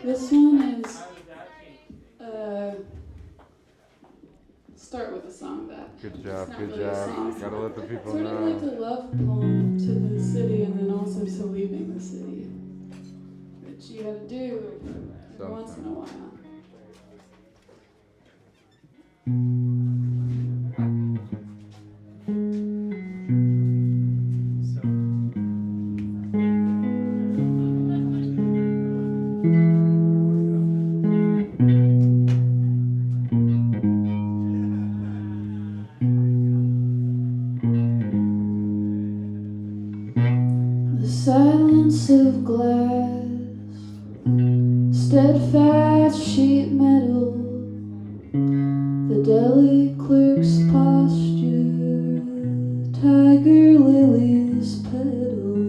This one is start with a song that Good it's job, not good really a job. song. Gotta let the people Sort of like a know. love poem to the city and then also to leaving the city, which you gotta do every once in a while. The silence of glass, steadfast sheet metal, the deli clerk's posture, tiger lilies petal.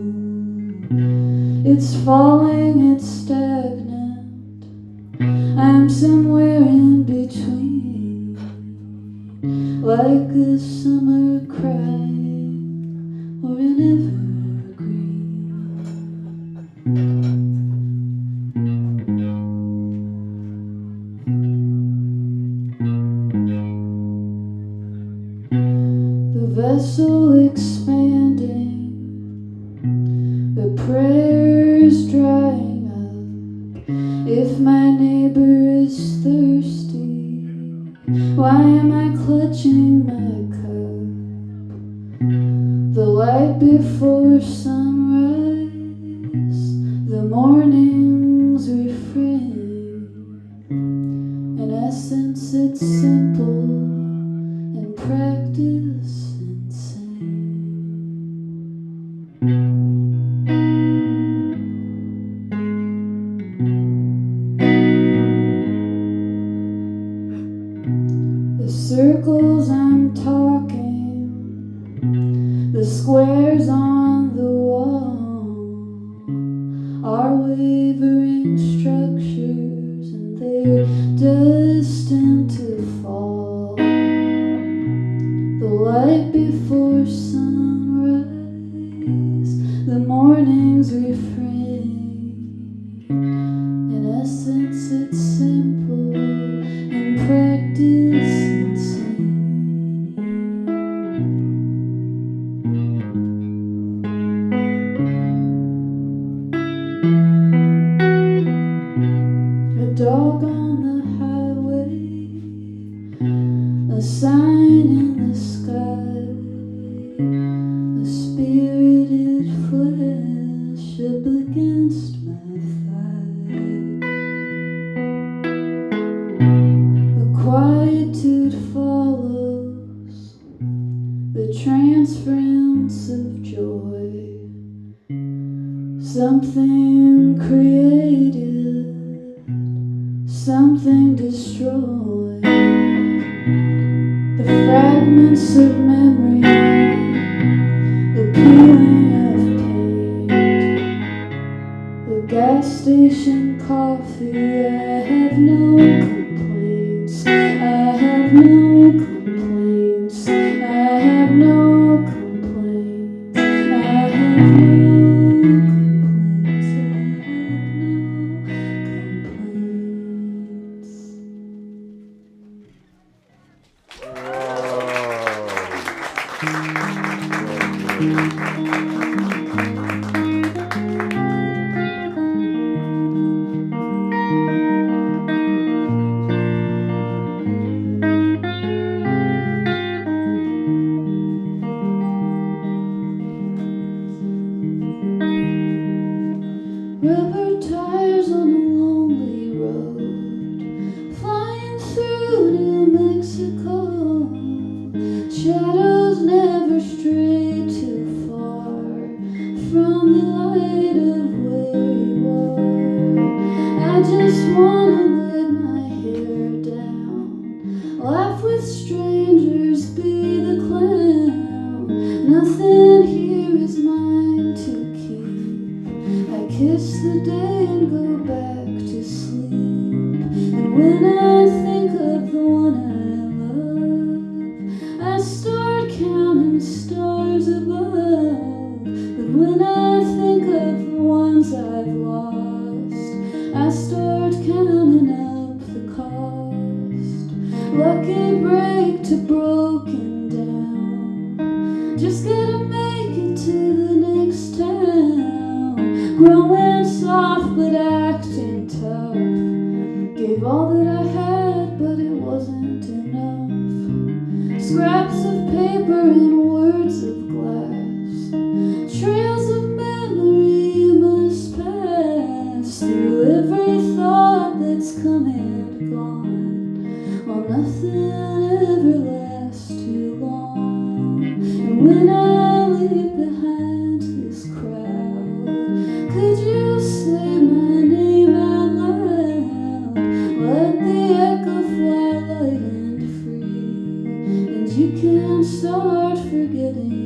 It's falling, it's stagnant, I'm somewhere in between, like a summer crying or an evergreen. The vessel expanding, the prayers drying up. If my neighbor is thirsty, why am I clutching my cup? The light before sunrise, the morning's refrain. In essence, it's simple, in practice, insane. The circles I'm talking, the squares on the wall are wavering structures and they're destined to fall. The light before sunrise, the morning's refrain. In essence, it's simple, in practice, insane. A dog on the highway, a sign in the sky, a spirited flesh up against my thigh. A quietude follows, the transference of joy, something created, something destroyed. The fragments of memory, the peeling of paint, the gas station coffee. I have no complaints, I have no complaints, I have no complaints, I have no complaints, I rubber tires on a lonely road, flying through New Mexico. Shadows never stray too far from the light of where you are. I just wanna let my hair down, laugh with strangers, be the clown. Nothing here is mine to keep. I kiss the day and go back to sleep. And when I think of the one I start counting stars above. But when I think of the ones I've lost, I start counting up the cost. Lucky break to broken down. Just gotta make it to the next town. Growing soft but acting tough. Gave all that I had, but it wasn't enough. Scraps of paper and words of glass. Trails of memory you must pass through every thought that's come and gone. Well, nothing ever lasts too long. And when I leave behind this crowd, could you say my name out loud? Let the echo fly light and free, and you can start forgetting me.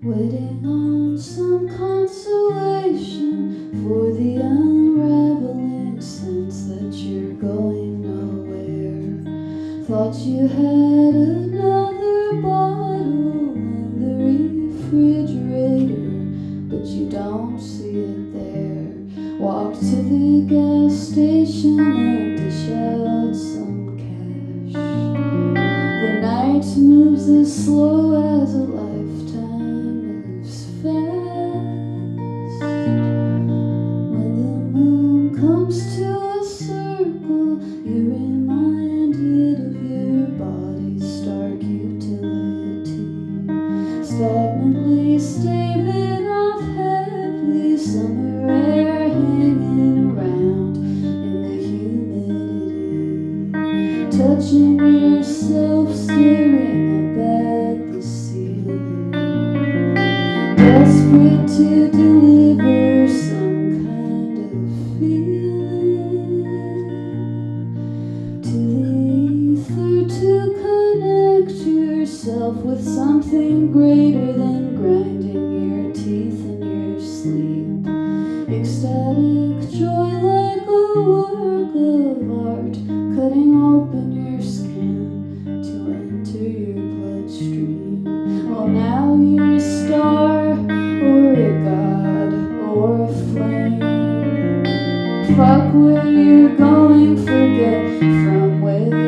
Waiting on some consolation for the unraveling sense that you're going nowhere. Thought you had another bottle in the refrigerator, but you don't see it there. Walk to the gas station and dish out some cash. The night moves as slow as a lifetime moves fast. When the moon comes to a circle, you're reminded of your body's stark utility. Stagnantly staving off heavy summer air hanging around in the humidity. Touching yourself, staring up at the ceiling. Desperate to deliver some kind of feeling to the ether, to connect yourself with something greater than grinding your teeth in your sleep. Ecstatic joy like a work of art, cutting open your skin to enter your bloodstream. Well, now you're a star, or a god, or a flame. Fuck where you're going, forget from where you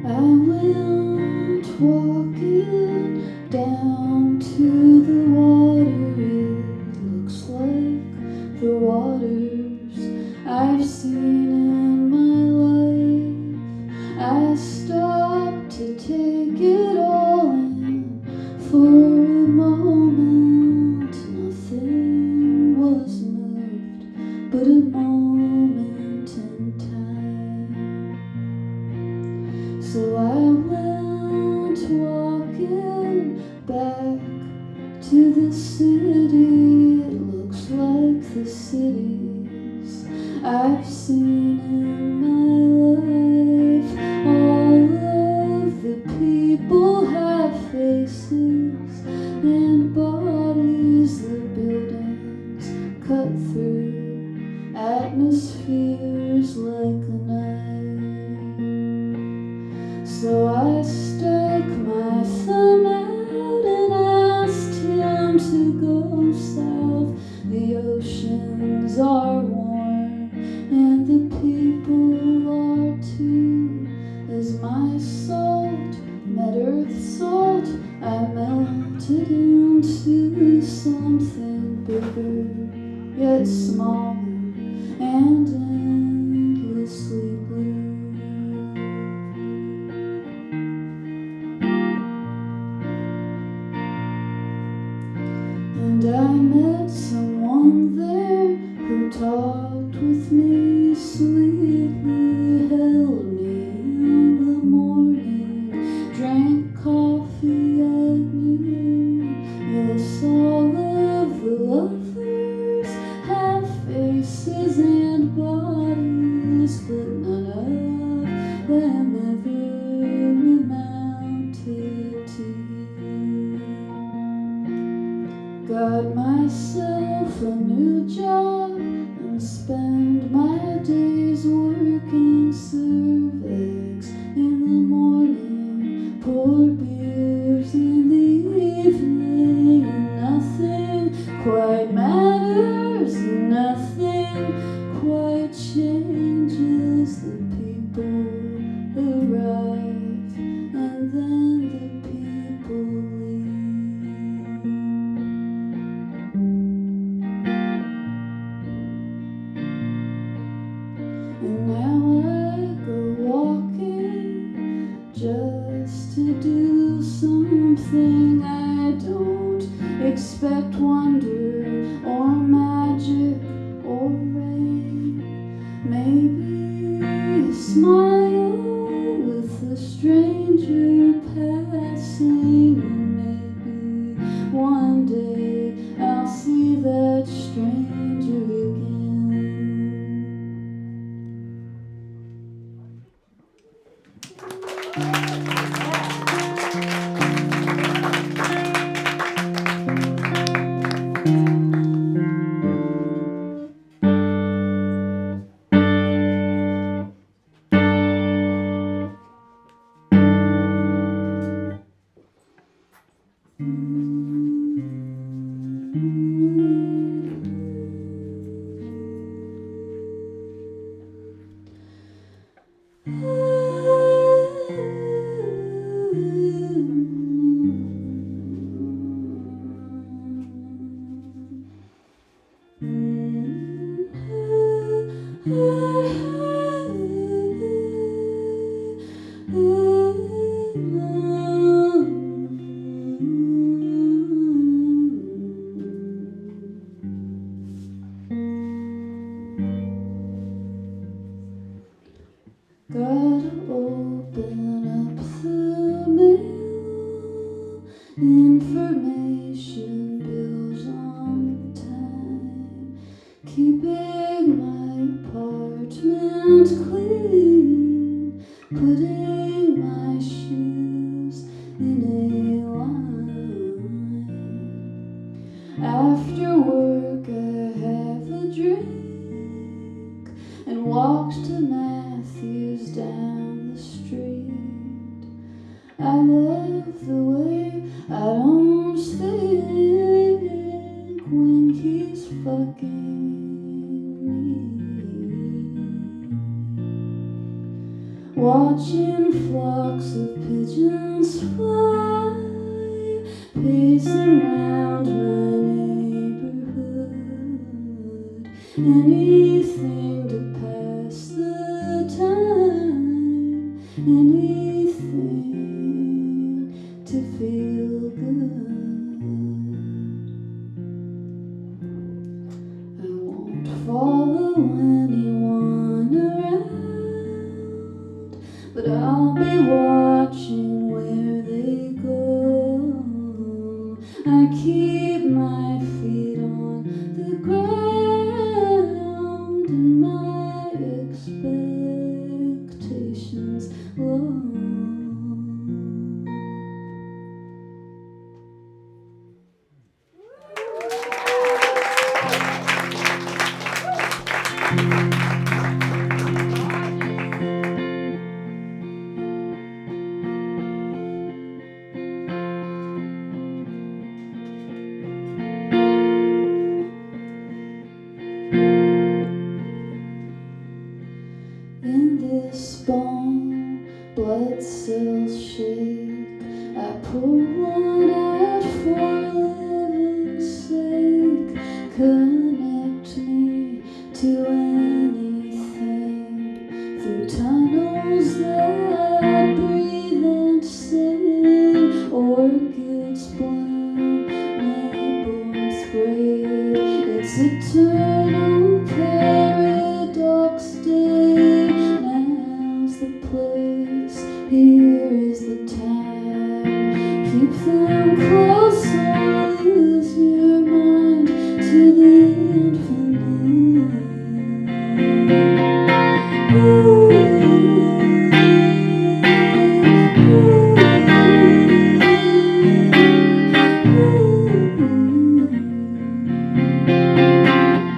I went walking down to the water. It looks like the waters I've seen in my life. I stopped to take it all in for a moment. Nothing was moved but a moment in time. So I went walking back to the city. It looks like the cities I've seen in my life. All of the people have faces and bodies do something bigger, yet smaller and endlessly blue. And I met someone there who talked with me sweetly, held me in the morning, drank coffee at noon. Yes, all of the lovers have faces and bodies, but none of them ever amounted to you. Got myself a new job and spend my days working cervix in the morning, pour beers in the evening, and nothing quite matters, and nothing quite changes. The people arrive and then the people leave. And now I go walking just to do something. I don't expect wonder or magic or rain. Maybe a smile with a stranger passing, and maybe one day I'll see that stranger again. Gotta open up the mail, information bills on time, keeping my apartment clean, putting my shoes in a line. After work I have a drink and walk to Matthews down the street. I love the way I don't think when he's fucking me. Watching flocks of pigeons fly, pacing round my neighborhood. Anything to pass the time, anything to feel good. I won't follow anyone around, but I'll be watching where they go. I keep my feet on the ground and my expectations low. In this bone, blood cells shake. I pour one out for living connect me to anything through tunnels that breathe and sing. Orchids bloom, newborns breathe. It's eternal paradox day. Now's the place, here is the time. Keep them close or lose your mind to the infinite.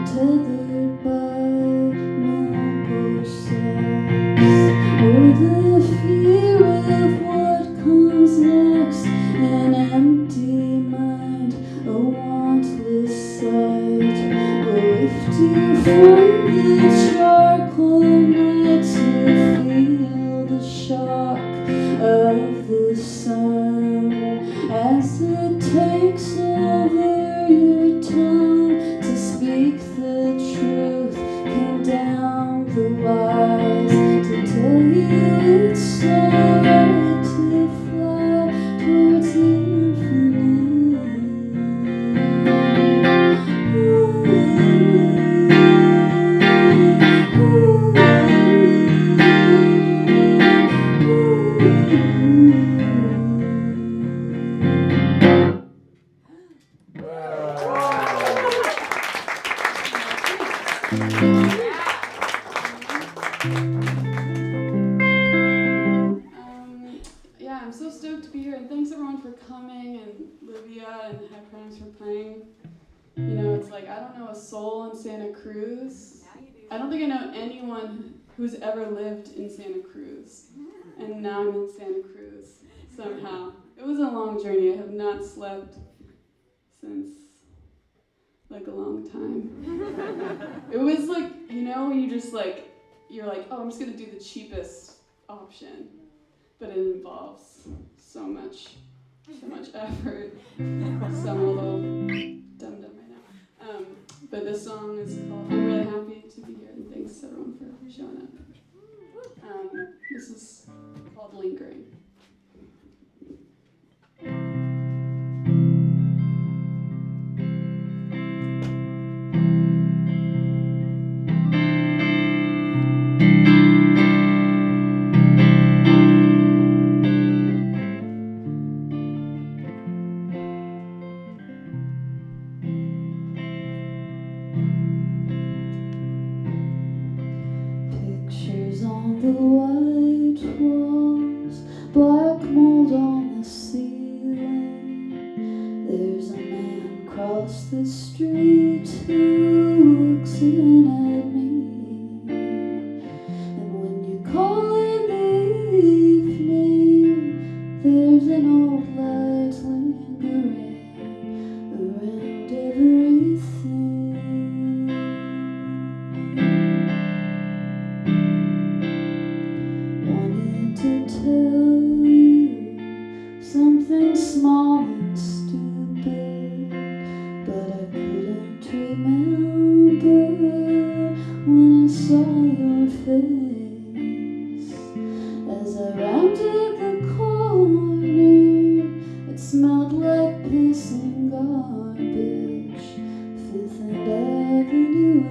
Tethered by milk or sex, or the fear of what comes next. An empty mind, a wantless sight, will lift you from the charcoal night to feel the shock of the sun as it takes over your tongue to speak the truth, condemn the lies, to tell you it's alright to fly towards the infinite. Yeah, I'm so stoked to be here, and thanks everyone for coming, and Livia and High Primes for playing. You know, it's like, I don't know a soul in Santa Cruz. I don't think I know anyone who's ever lived in Santa Cruz, and now I'm in Santa Cruz somehow. It was a long journey. I have not slept since like a long time. It was like, you know, when you just like, you're like, oh, I'm just gonna do the cheapest option, but it involves so much effort. So I'm a little dumb right now. But this song is called I'm Really Happy to Be Here, and thanks everyone for showing up. This is called Lingering. Pictures on the white walls, black mold on the ceiling. There's a man across the street who looks in at me. And when you call in the evening, there's an old light lingering around everything. Wanted to tell you something small and stupid, but I couldn't remember when I saw your face. As I rounded the corner, it smelled like piss and garbage, Fifth and Avenue.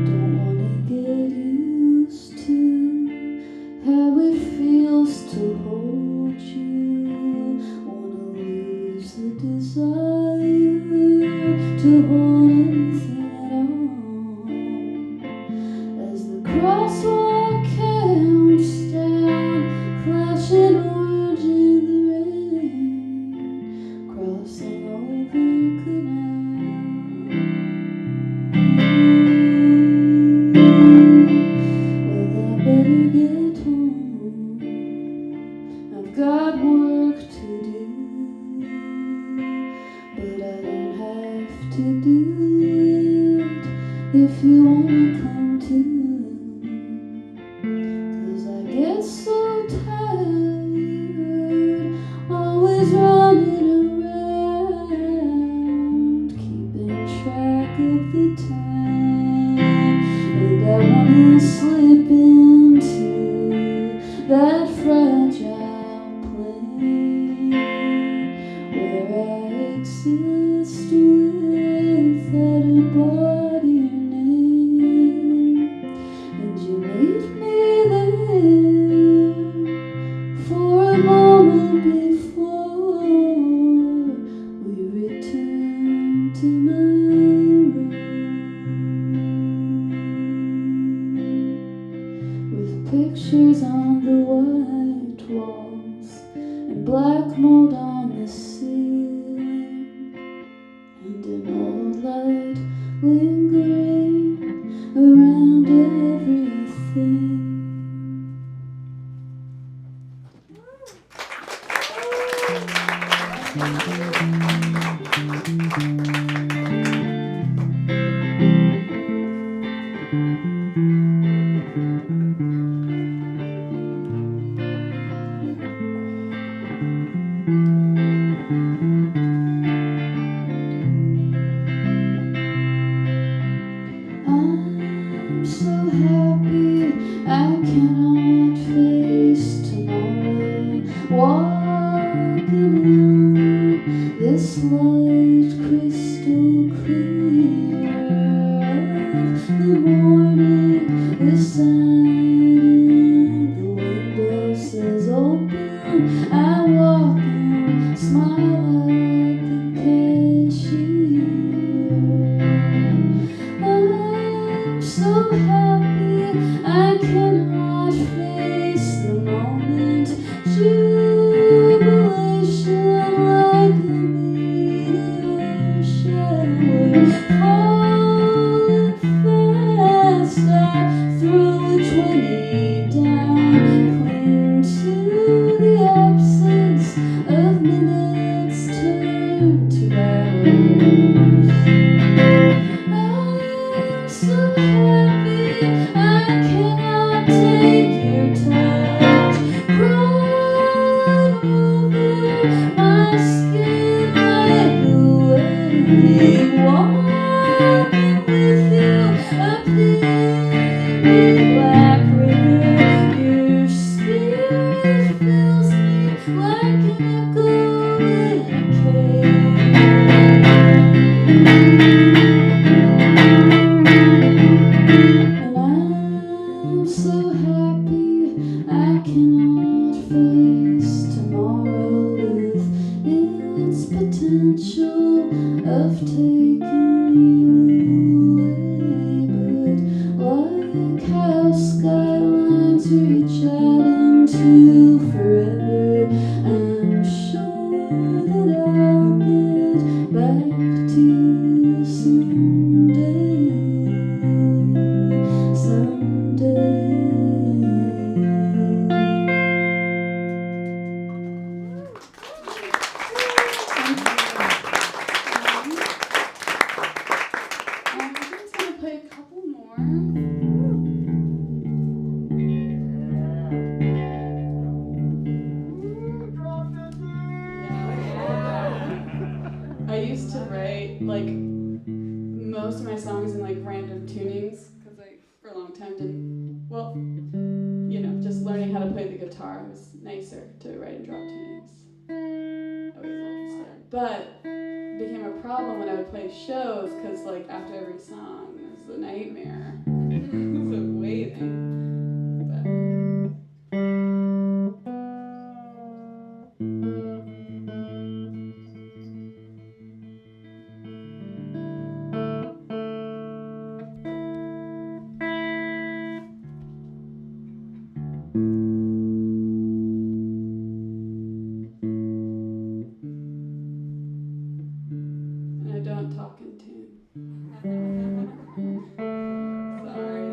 Don't wanna get used to how it feels to hold you. Wanna lose the desire to hold anything at all. As the crosswalk counts down, flashing orange in the rain, crossing over canal. Well, I better get home. I've got work to do, but I don't have to do it if you wanna come too. 'Cause I get so tired all before we return to my room, with pictures on the white walls and black mold on the ceiling, and an old light lingering around everything. I'm so happy I cannot face tomorrow. Walking along this light crystal clear of the morning, the sign in the window says open. I walk and smile at the cashier. I'm so happy I cannot face the moment. Jubilation like a meteor shower, falling fast. I throw a 20 down, cling to the absence of minutes, turn to hours. I'm so happy I cannot take your touch, crawling over my skin like a wave, walking with you up the empty black river. Your spirit fills me like an echo in a cave. And I'm so happy I cannot face tomorrow with its potential of taking you away. But like how skylines reach out into forever, I'm sure that I'll get back to you someday. I'm just gonna play a couple more. I used to write like most of my songs in like random tunings because I for a long time didn't, well, you know, just learning how to play the guitar was nicer to write in drop tunings. But it became a problem when I would play shows because like after every song it was a nightmare. It was waiting. But and I don't talk in tune. Sorry.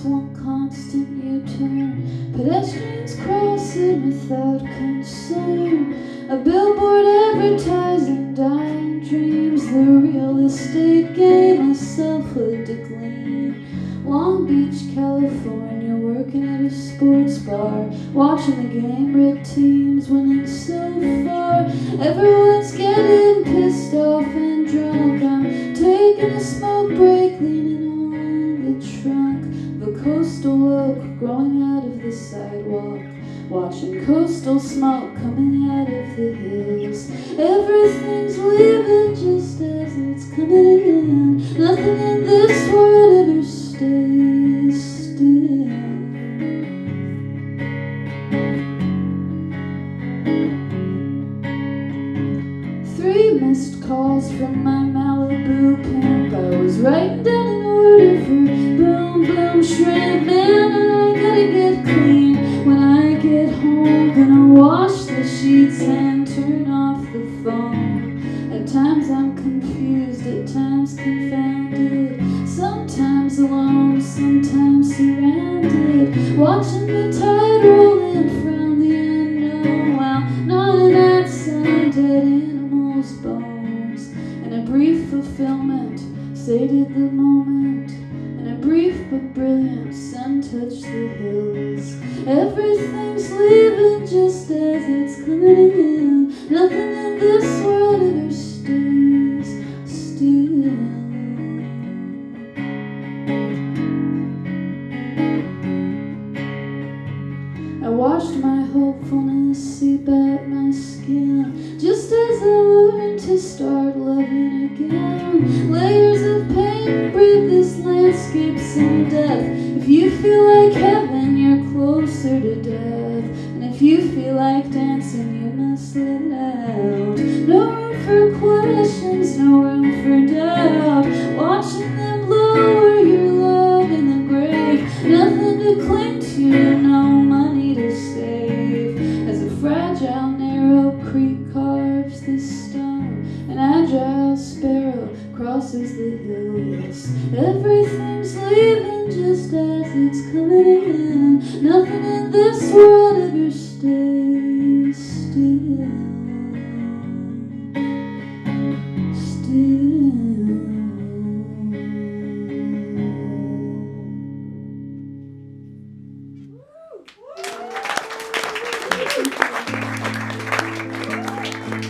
one constant U-turn. Pedestrians crossing without concern. A billboard advertising dying dreams. The real estate game, a selfhood to glean. Long Beach, California, working at a sports bar, watching the game, red teams winning so far. Everyone's getting pissed off and drunk. I'm taking a smoke break, leaning on the trunk of a coastal oak growing out of the sidewalk, watching coastal smoke coming out of the hills. Everything's leaving just as it's coming in. Nothing in this world ever stays still. Three missed calls from my Malibu pimp. I was writing down an order for boom boom shrimp. Man, I gotta get clean when I get home. Gonna wash the sheets and turn off the phone. At times I'm confused, at times confounded. Sometimes alone, sometimes surrounded. Watching the tide roll in from the unknown while nodding at some dead animals' bones. And a brief fulfillment sated the moment. And a brief but brilliant sun touched the hills. Everything's leaving just as it's coming in. Nothing in this world ever stays still. I watched my hopefulness seep out my skin, just as I learned to start loving again. Layers of pain breathe this landscape some depth. If you feel like heaven, you're closer to death. And if you feel like dancing, you must let it out. No room for questions, no room for doubt. Watching them lower your love in the grave. Nothing to cling to, no money to save. As a fragile, narrow creek carves the stone, an agile sparrow crosses the hills. Everything's leaving just as it's coming in. Nothing in this world ever stays still.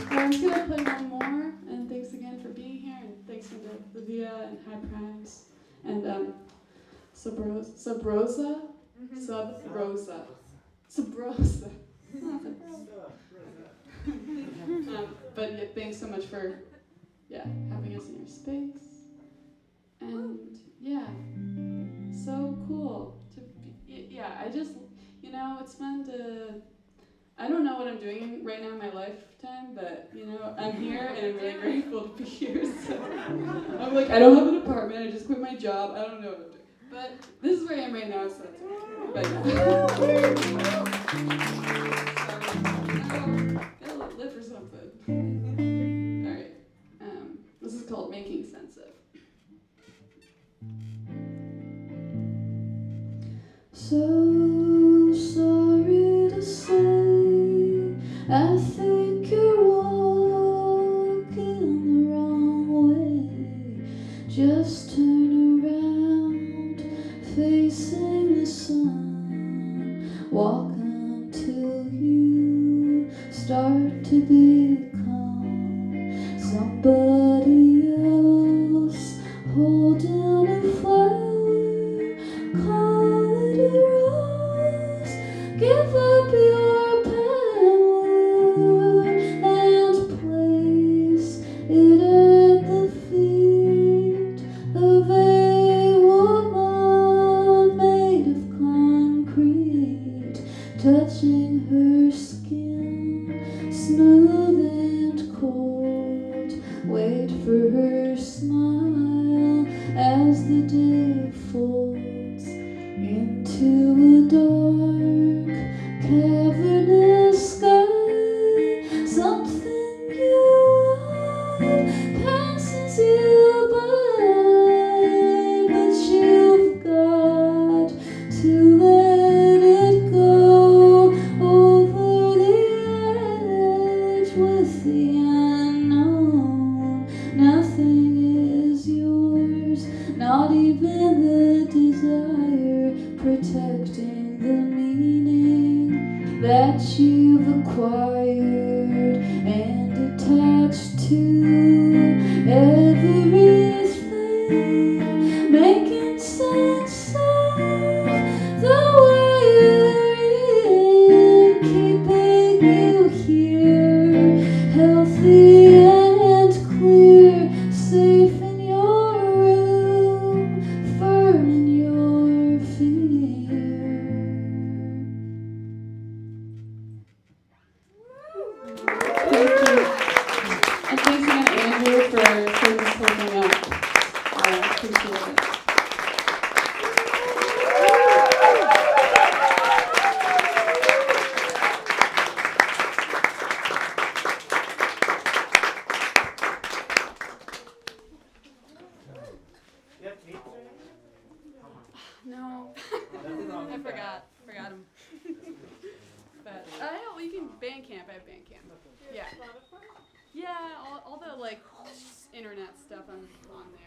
I'm just gonna play one more, and thanks again for being here, and thanks to Livia and High Primes and Subrosa. Subrosa. But yeah, thanks so much for having us in your space, and so cool to be, I just it's fun to. I don't know what I'm doing right now in my lifetime, but I'm here and I'm really grateful to be here. So I'm like, I don't have an apartment, I just quit my job, I don't know what I'm doing. But this is where I am right now, so that's okay. But gotta live for something. Alright. This is called Making Sense of. So sorry to say, I think you're walking the wrong way. Just turn around, facing the sun. Walk until you start to become somebody else. Holding a flower, call it a rose. Give up your power and place it at the feet of a woman made of concrete, touching her skin, smooth and cold. Wait for her smile as the day folds into a dark, cavernous sky. Something you love passes you by, but you've got that you've acquired and attached to everything, making sense of the way you're in, keeping you here, healthy and clear, safe in your room, firm in your fear. Thank you. And thanks again, Andrew, for this whole thing up. I appreciate it. No, I forgot him. But well, you can Bandcamp. I have Bandcamp. Yeah, yeah. All the like internet stuff I'm on there.